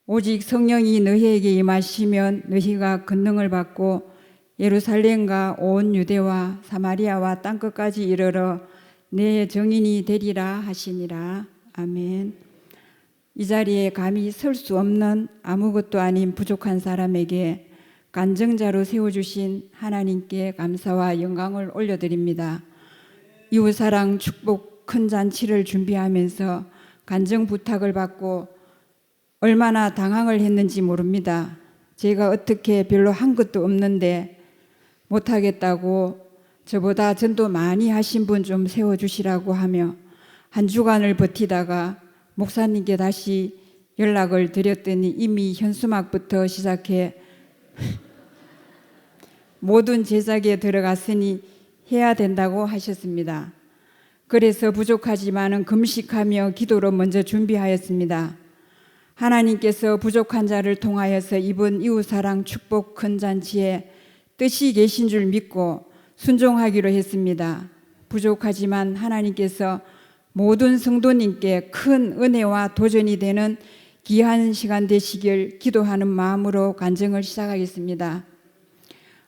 오직 성령이 너희에게 임하시면 너희가 권능을 받고 예루살렘과 온 유대와 사마리아와 땅끝까지 이르러 내 증인이 되리라 하시니라. 아멘. 이 자리에 감히 설 수 없는 아무것도 아닌 부족한 사람에게 간증자로 세워주신 하나님께 감사와 영광을 올려드립니다. 이웃사랑 축복 큰 잔치를 준비하면서 간증 부탁을 받고 얼마나 당황을 했는지 모릅니다. 제가 어떻게 별로 한 것도 없는데 못하겠다고 저보다 전도 많이 하신 분 좀 세워주시라고 하며 한 주간을 버티다가 목사님께 다시 연락을 드렸더니 이미 현수막부터 시작해 모든 제작에 들어갔으니 해야 된다고 하셨습니다. 그래서 부족하지만은 금식하며 기도로 먼저 준비하였습니다. 하나님께서 부족한 자를 통하여서 이번 이웃사랑 축복 큰 잔치에 뜻이 계신 줄 믿고 순종하기로 했습니다. 부족하지만 하나님께서 모든 성도님께 큰 은혜와 도전이 되는 귀한 시간 되시길 기도하는 마음으로 간증을 시작하겠습니다.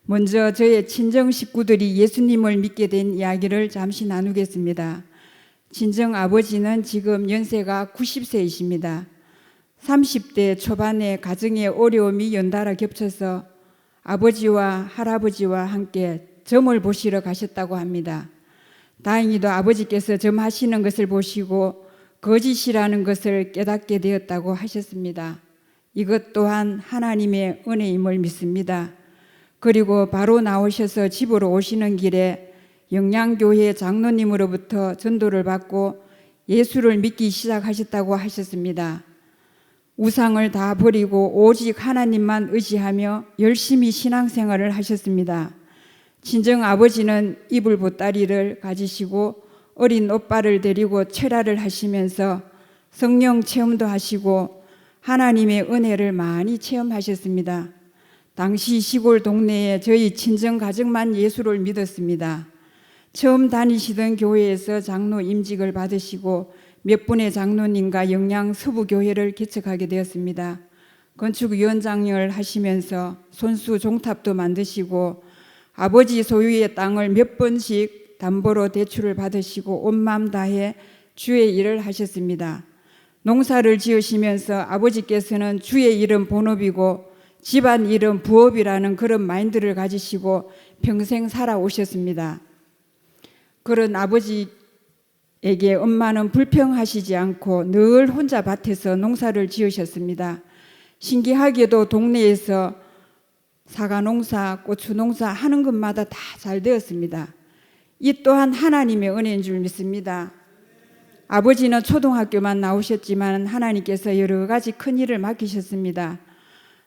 먼저 저의 친정 식구들이 예수님을 믿게 된 이야기를 잠시 나누겠습니다. 친정 아버지는 지금 연세가 90세이십니다. 30대 초반에 가정의 어려움이 연달아 겹쳐서 아버지와 할아버지와 함께 점을 보시러 가셨다고 합니다. 다행히도 아버지께서 점하시는 것을 보시고 거짓이라는 것을 깨닫게 되었다고 하셨습니다. 이것 또한 하나님의 은혜임을 믿습니다. 그리고 바로 나오셔서 집으로 오시는 길에 영양교회 장로님으로부터 전도를 받고 예수를 믿기 시작하셨다고 하셨습니다. 우상을 다 버리고 오직 하나님만 의지하며 열심히 신앙생활을 하셨습니다. 친정 아버지는 이불 보따리를 가지시고 어린 오빠를 데리고 철야를 하시면서 성령 체험도 하시고 하나님의 은혜를 많이 체험하셨습니다. 당시 시골 동네에 저희 친정 가족만 예수를 믿었습니다. 처음 다니시던 교회에서 장로 임직을 받으시고 몇 분의 장로님과 영양 서부교회를 개척하게 되었습니다. 건축위원장을 하시면서 손수 종탑도 만드시고 아버지 소유의 땅을 몇 번씩 담보로 대출을 받으시고 온 마음 다해 주의 일을 하셨습니다. 농사를 지으시면서 아버지께서는 주의 일은 본업이고 집안 일은 부업이라는 그런 마인드를 가지시고 평생 살아오셨습니다. 그런 아버지에게 엄마는 불평하시지 않고 늘 혼자 밭에서 농사를 지으셨습니다. 신기하게도 동네에서 사과 농사, 고추 농사 하는 것마다 다 잘 되었습니다. 이 또한 하나님의 은혜인 줄 믿습니다. 아버지는 초등학교만 나오셨지만 하나님께서 여러 가지 큰 일을 맡기셨습니다.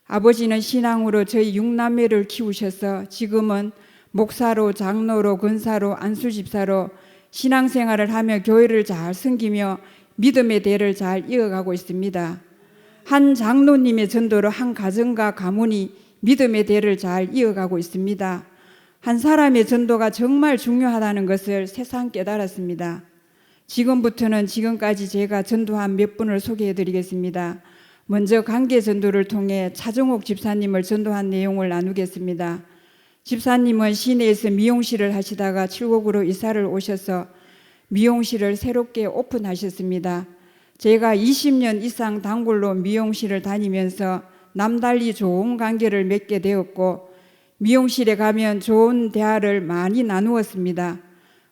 아버지는 신앙으로 저희 6남매를 키우셔서 지금은 목사로, 장로로, 권사로, 안수집사로 신앙생활을 하며 교회를 잘 섬기며 믿음의 대를 잘 이어가고 있습니다. 한 장로님의 전도로 한 가정과 가문이 믿음의 대를 잘 이어가고 있습니다. 한 사람의 전도가 정말 중요하다는 것을 새삼 깨달았습니다. 지금부터는 지금까지 제가 전도한 몇 분을 소개해 드리겠습니다. 먼저 관계 전도를 통해 차정옥 집사님을 전도한 내용을 나누겠습니다. 집사님은 시내에서 미용실을 하시다가 칠곡으로 이사를 오셔서 미용실을 새롭게 오픈하셨습니다. 제가 20년 이상 단골로 미용실을 다니면서 남달리 좋은 관계를 맺게 되었고 미용실에 가면 좋은 대화를 많이 나누었습니다.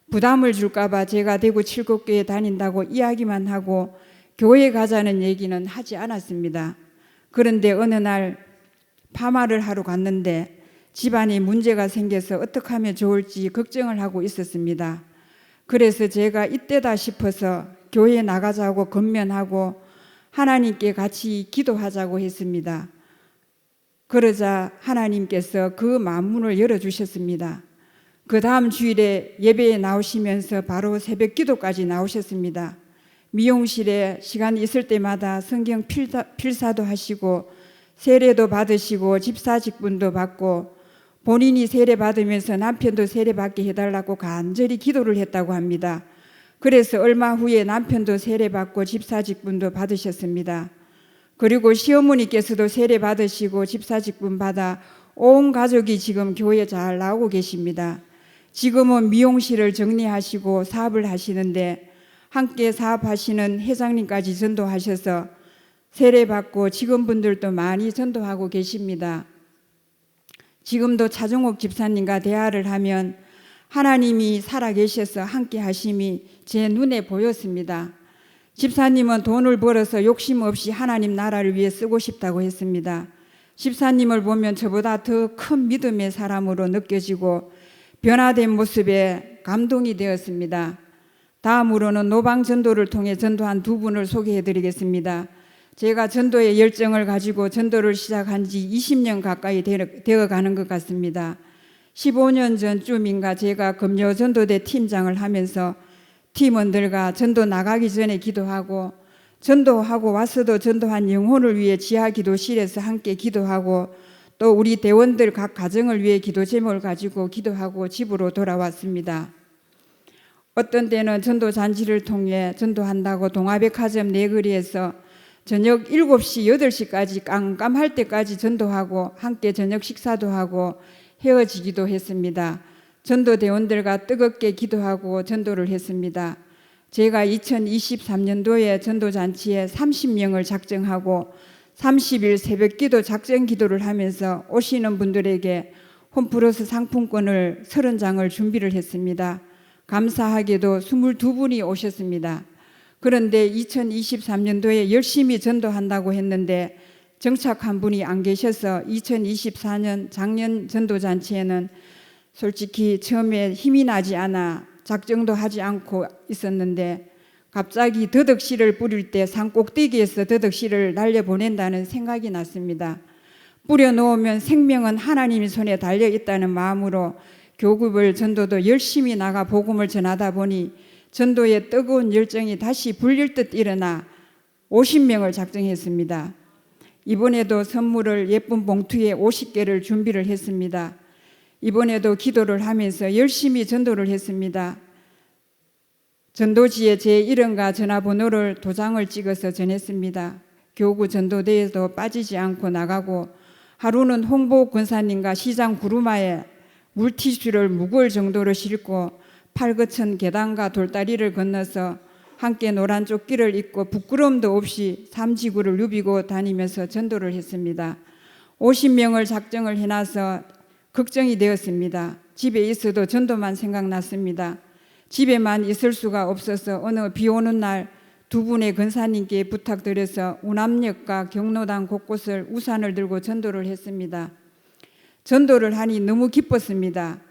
부담을 줄까봐 제가 대구 칠곡교회 다닌다고 이야기만 하고 교회 가자는 얘기는 하지 않았습니다. 그런데 어느 날 파마를 하러 갔는데 집안에 문제가 생겨서 어떻게 하면 좋을지 걱정을 하고 있었습니다. 그래서 제가 이때다 싶어서 교회에 나가자고 건면하고 하나님께 같이 기도하자고 했습니다. 그러자 하나님께서 그 만문을 열어주셨습니다. 그 다음 주일에 예배에 나오시면서 바로 새벽 기도까지 나오셨습니다. 미용실에 시간이 있을 때마다 성경 필사도 하시고 세례도 받으시고 집사직분도 받고 본인이 세례 받으면서 남편도 세례 받게 해달라고 간절히 기도를 했다고 합니다. 그래서 얼마 후에 남편도 세례 받고 집사직분도 받으셨습니다. 그리고 시어머니께서도 세례 받으시고 집사직분 받아 온 가족이 지금 교회 잘 나오고 계십니다. 지금은 미용실을 정리하시고 사업을 하시는데 함께 사업하시는 회장님까지 전도하셔서 세례 받고 직원분들도 많이 전도하고 계십니다. 지금도 차종옥 집사님과 대화를 하면 하나님이 살아계셔서 함께 하심이 제 눈에 보였습니다. 집사님은 돈을 벌어서 욕심 없이 하나님 나라를 위해 쓰고 싶다고 했습니다. 집사님을 보면 저보다 더 큰 믿음의 사람으로 느껴지고 변화된 모습에 감동이 되었습니다. 다음으로는 노방 전도를 통해 전도한 두 분을 소개해 드리겠습니다. 제가 전도의 열정을 가지고 전도를 시작한 지 20년 가까이 되어 가는 것 같습니다. 15년 전쯤인가 제가 금요 전도대 팀장을 하면서 팀원들과 전도 나가기 전에 기도하고 전도하고 와서도 전도한 영혼을 위해 지하 기도실에서 함께 기도하고 또 우리 대원들 각 가정을 위해 기도 제목을 가지고 기도하고 집으로 돌아왔습니다. 어떤 때는 전도 잔치를 통해 전도한다고 동아백화점 내거리에서 저녁 7시, 8시까지 깜깜할 때까지 전도하고 함께 저녁 식사도 하고 헤어지기도 했습니다. 전도대원들과 뜨겁게 기도하고 전도를 했습니다. 제가 2023년도에 전도잔치에 30명을 작정하고 30일 새벽기도 작정기도를 하면서 오시는 분들에게 홈플러스 상품권을 30장을 준비를 했습니다. 감사하게도 22분이 오셨습니다. 그런데 2023년도에 열심히 전도한다고 했는데 정착한 분이 안 계셔서 2024년 작년 전도잔치에는 솔직히 처음에 힘이 나지 않아 작정도 하지 않고 있었는데 갑자기 더덕씨를 뿌릴 때 산 꼭대기에서 더덕씨를 날려보낸다는 생각이 났습니다. 뿌려놓으면 생명은 하나님의 손에 달려있다는 마음으로 교급을 전도도 열심히 나가 복음을 전하다 보니 전도의 뜨거운 열정이 다시 불릴 듯 일어나 50명을 작정했습니다. 이번에도 선물을 예쁜 봉투에 50개를 준비를 했습니다. 이번에도 기도를 하면서 열심히 전도를 했습니다. 전도지에 제 이름과 전화번호를 도장을 찍어서 전했습니다. 교구 전도대에도 빠지지 않고 나가고 하루는 홍보 권사님과 시장 구루마에 물티슈를 묵을 정도로 싣고 팔거천 계단과 돌다리를 건너서 함께 노란 조끼를 입고 부끄러움도 없이 삼지구를 누비고 다니면서 전도를 했습니다. 50명을 작정을 해놔서 걱정이 되었습니다. 집에 있어도 전도만 생각났습니다. 집에만 있을 수가 없어서 어느 비 오는 날 두 분의 권사님께 부탁드려서 우남역과 경로당 곳곳을 우산을 들고 전도를 했습니다. 전도를 하니 너무 기뻤습니다.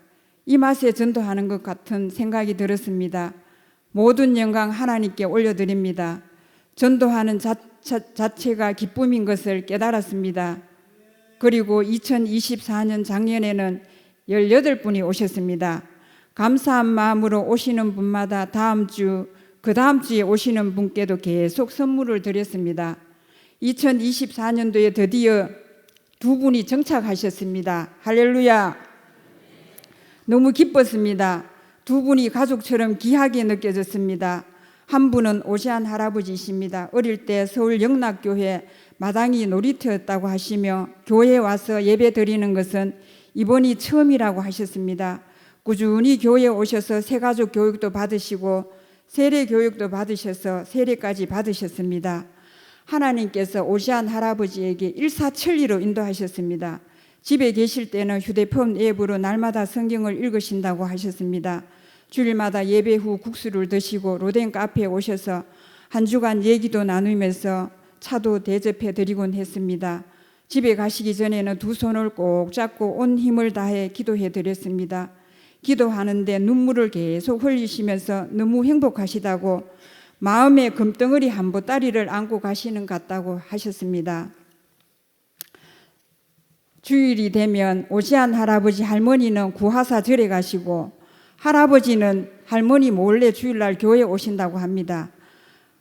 이 맛에 전도하는 것 같은 생각이 들었습니다. 모든 영광 하나님께 올려드립니다. 전도하는 자체가 기쁨인 것을 깨달았습니다. 그리고 2024년 작년에는 18분이 오셨습니다. 감사한 마음으로 오시는 분마다 다음 주, 그 다음 주에 오시는 분께도 계속 선물을 드렸습니다. 2024년도에 드디어 두 분이 정착하셨습니다. 할렐루야. 너무 기뻤습니다. 두 분이 가족처럼 귀하게 느껴졌습니다. 한 분은 오시안 할아버지이십니다. 어릴 때 서울 영락교회 마당이 놀이터였다고 하시며 교회에 와서 예배 드리는 것은 이번이 처음이라고 하셨습니다. 꾸준히 교회에 오셔서 새가족 교육도 받으시고 세례 교육도 받으셔서 세례까지 받으셨습니다. 하나님께서 오시안 할아버지에게 일사천리로 인도하셨습니다. 집에 계실 때는 휴대폰 앱으로 날마다 성경을 읽으신다고 하셨습니다. 주일마다 예배 후 국수를 드시고 로덴 카페에 오셔서 한 주간 얘기도 나누면서 차도 대접해 드리곤 했습니다. 집에 가시기 전에는 두 손을 꼭 잡고 온 힘을 다해 기도해 드렸습니다. 기도하는데 눈물을 계속 흘리시면서 너무 행복하시다고 마음의 금덩어리 한 보따리를 안고 가시는 것 같다고 하셨습니다. 주일이 되면 오시안 할아버지 할머니는 구하사 절에 가시고 할아버지는 할머니 몰래 주일날 교회에 오신다고 합니다.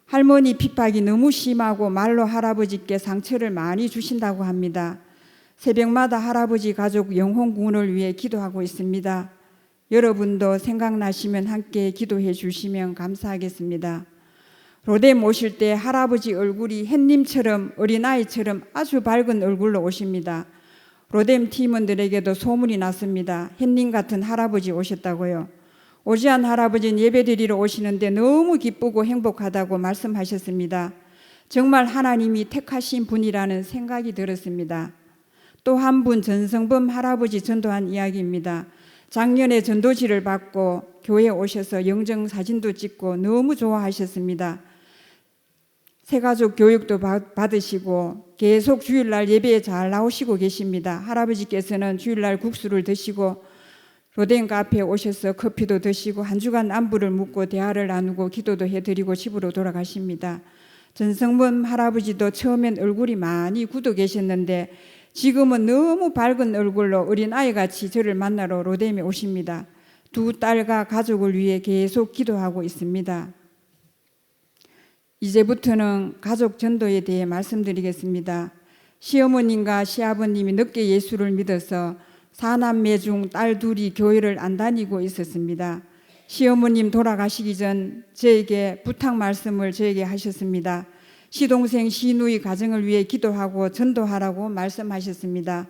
할머니 핍박이 너무 심하고 말로 할아버지께 상처를 많이 주신다고 합니다. 새벽마다 할아버지 가족 영혼 구원을 위해 기도하고 있습니다. 여러분도 생각나시면 함께 기도해 주시면 감사하겠습니다. 로뎀 오실 때 할아버지 얼굴이 햇님처럼 어린아이처럼 아주 밝은 얼굴로 오십니다. 로뎀 팀원들에게도 소문이 났습니다. 햇님 같은 할아버지 오셨다고요. 오지한 할아버지는 예배드리러 오시는데 너무 기쁘고 행복하다고 말씀하셨습니다. 정말 하나님이 택하신 분이라는 생각이 들었습니다. 또 한 분 전성범 할아버지 전도한 이야기입니다. 작년에 전도지를 받고 교회에 오셔서 영정 사진도 찍고 너무 좋아하셨습니다. 새가족 교육도 받으시고 계속 주일날 예배에 잘 나오시고 계십니다. 할아버지께서는 주일날 국수를 드시고 로뎀 카페에 오셔서 커피도 드시고 한 주간 안부를 묻고 대화를 나누고 기도도 해드리고 집으로 돌아가십니다. 전성범 할아버지도 처음엔 얼굴이 많이 굳어 계셨는데 지금은 너무 밝은 얼굴로 어린아이같이 저를 만나러 로뎀에 오십니다. 두 딸과 가족을 위해 계속 기도하고 있습니다. 이제부터는 가족 전도에 대해 말씀드리겠습니다. 시어머님과 시아버님이 늦게 예수를 믿어서 4남매 중 딸 둘이 교회를 안 다니고 있었습니다. 시어머님 돌아가시기 전 저에게 부탁 말씀을 저에게 하셨습니다. 시동생 시누이 가정을 위해 기도하고 전도하라고 말씀하셨습니다.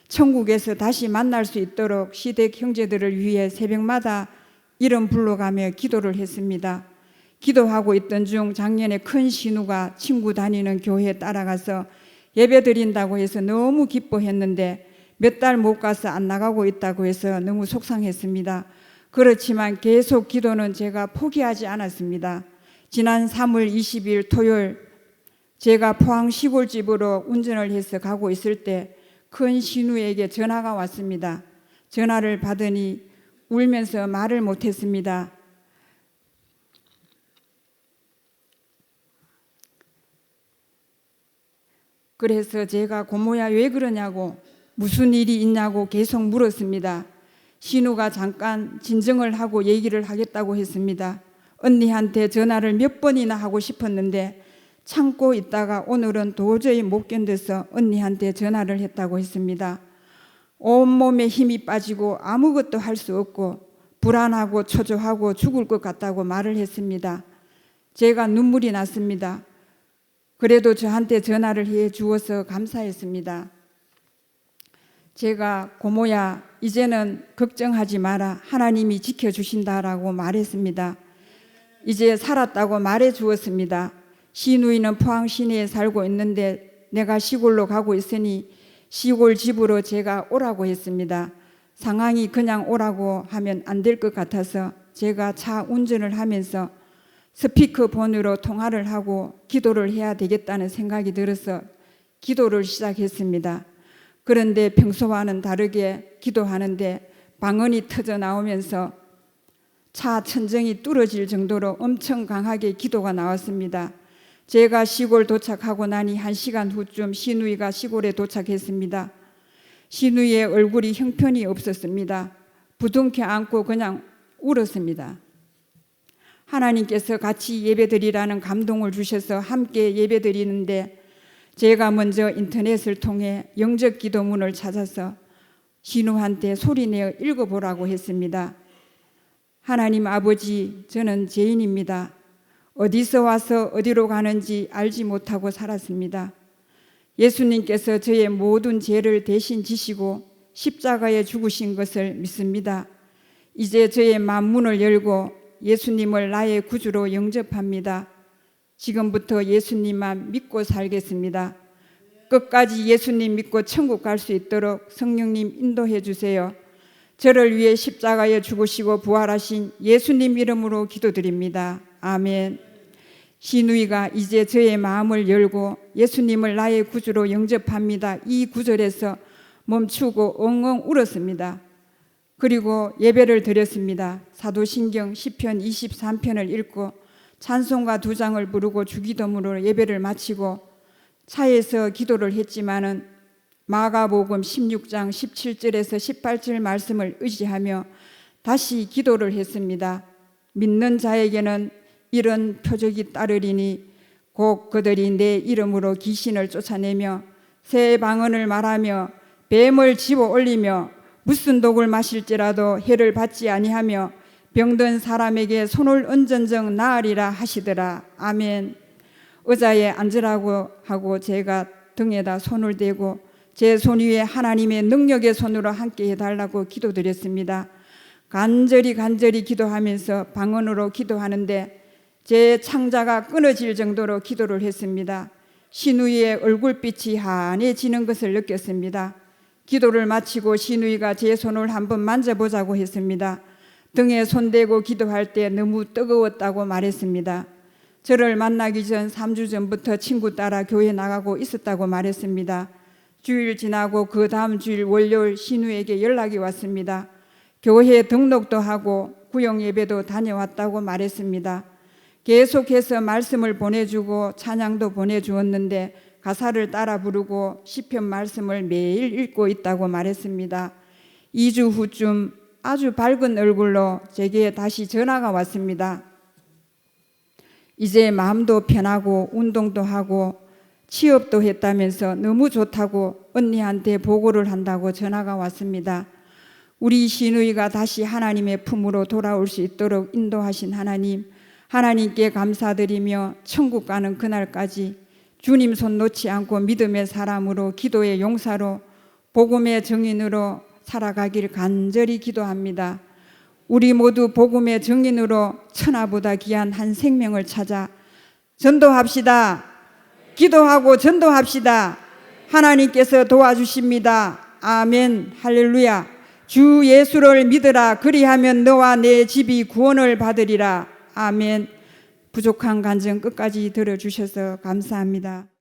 천국에서 다시 만날 수 있도록 시댁 형제들을 위해 새벽마다 이름 불러가며 기도를 했습니다. 기도하고 있던 중 작년에 큰 시누가 친구 다니는 교회에 따라가서 예배 드린다고 해서 너무 기뻐했는데 몇 달 못 가서 안 나가고 있다고 해서 너무 속상했습니다. 그렇지만 계속 기도는 제가 포기하지 않았습니다. 지난 3월 20일 토요일 제가 포항 시골집으로 운전을 해서 가고 있을 때 큰 시누에게 전화가 왔습니다. 전화를 받으니 울면서 말을 못했습니다. 그래서 제가 고모야 왜 그러냐고 무슨 일이 있냐고 계속 물었습니다. 신우가 잠깐 진정을 하고 얘기를 하겠다고 했습니다. 언니한테 전화를 몇 번이나 하고 싶었는데 참고 있다가 오늘은 도저히 못 견뎌서 언니한테 전화를 했다고 했습니다. 온몸에 힘이 빠지고 아무것도 할 수 없고 불안하고 초조하고 죽을 것 같다고 말을 했습니다. 제가 눈물이 났습니다. 그래도 저한테 전화를 해 주어서 감사했습니다. 제가 고모야 이제는 걱정하지 마라. 하나님이 지켜주신다라고 말했습니다. 이제 살았다고 말해 주었습니다. 시누이는 포항 시내에 살고 있는데 내가 시골로 가고 있으니 시골 집으로 제가 오라고 했습니다. 상황이 그냥 오라고 하면 안 될 것 같아서 제가 차 운전을 하면서 스피커폰으로 통화를 하고 기도를 해야 되겠다는 생각이 들어서 기도를 시작했습니다. 그런데 평소와는 다르게 기도하는데 방언이 터져 나오면서 차 천정이 뚫어질 정도로 엄청 강하게 기도가 나왔습니다. 제가 시골 도착하고 나니 1시간 후쯤 시누이가 시골에 도착했습니다. 시누이의 얼굴이 형편이 없었습니다. 부둥켜 안고 그냥 울었습니다. 하나님께서 같이 예배드리라는 감동을 주셔서 함께 예배드리는데 제가 먼저 인터넷을 통해 영적 기도문을 찾아서 시누한테 소리내어 읽어보라고 했습니다. 하나님 아버지, 저는 죄인입니다. 어디서 와서 어디로 가는지 알지 못하고 살았습니다. 예수님께서 저의 모든 죄를 대신 지시고 십자가에 죽으신 것을 믿습니다. 이제 저의 만문을 열고 예수님을 나의 구주로 영접합니다. 지금부터 예수님만 믿고 살겠습니다. 끝까지 예수님 믿고 천국 갈 수 있도록 성령님 인도해 주세요. 저를 위해 십자가에 죽으시고 부활하신 예수님 이름으로 기도드립니다. 아멘. 시누이가 이제 저의 마음을 열고 예수님을 나의 구주로 영접합니다. 이 구절에서 멈추고 엉엉 울었습니다. 그리고 예배를 드렸습니다. 사도신경 시편 23편을 읽고 찬송가 2장을 부르고 주기도문으로 예배를 마치고 차에서 기도를 했지만은 마가복음 16장 17절에서 18절 말씀을 의지하며 다시 기도를 했습니다. 믿는 자에게는 이런 표적이 따르리니 곧 그들이 내 이름으로 귀신을 쫓아내며 새 방언을 말하며 뱀을 집어 올리며 무슨 독을 마실지라도 해를 받지 아니하며 병든 사람에게 손을 얹은즉 나으리라 하시더라. 아멘. 의자에 앉으라고 하고 제가 등에다 손을 대고 제 손 위에 하나님의 능력의 손으로 함께 해달라고 기도드렸습니다. 간절히 기도하면서 방언으로 기도하는데 제 창자가 끊어질 정도로 기도를 했습니다. 시누이의 얼굴빛이 환해지는 것을 느꼈습니다. 기도를 마치고 시누이가 제 손을 한번 만져보자고 했습니다. 등에 손대고 기도할 때 너무 뜨거웠다고 말했습니다. 저를 만나기 전 3주 전부터 친구 따라 교회 나가고 있었다고 말했습니다. 주일 지나고 그 다음 주일 월요일 시누에게 연락이 왔습니다. 교회 등록도 하고 구역 예배도 다녀왔다고 말했습니다. 계속해서 말씀을 보내주고 찬양도 보내주었는데 가사를 따라 부르고 시편 말씀을 매일 읽고 있다고 말했습니다. 2주 후쯤 아주 밝은 얼굴로 제게 다시 전화가 왔습니다. 이제 마음도 편하고 운동도 하고 취업도 했다면서 너무 좋다고 언니한테 보고를 한다고 전화가 왔습니다. 우리 시누이가 다시 하나님의 품으로 돌아올 수 있도록 인도하신 하나님께 감사드리며 천국 가는 그날까지 주님 손 놓지 않고 믿음의 사람으로 기도의 용사로 복음의 증인으로 살아가길 간절히 기도합니다. 우리 모두 복음의 증인으로 천하보다 귀한 한 생명을 찾아 전도합시다. 기도하고 전도합시다. 하나님께서 도와주십니다. 아멘. 할렐루야. 주 예수를 믿으라. 그리하면 너와 내 집이 구원을 받으리라. 아멘. 부족한 간증 끝까지 들어주셔서 감사합니다.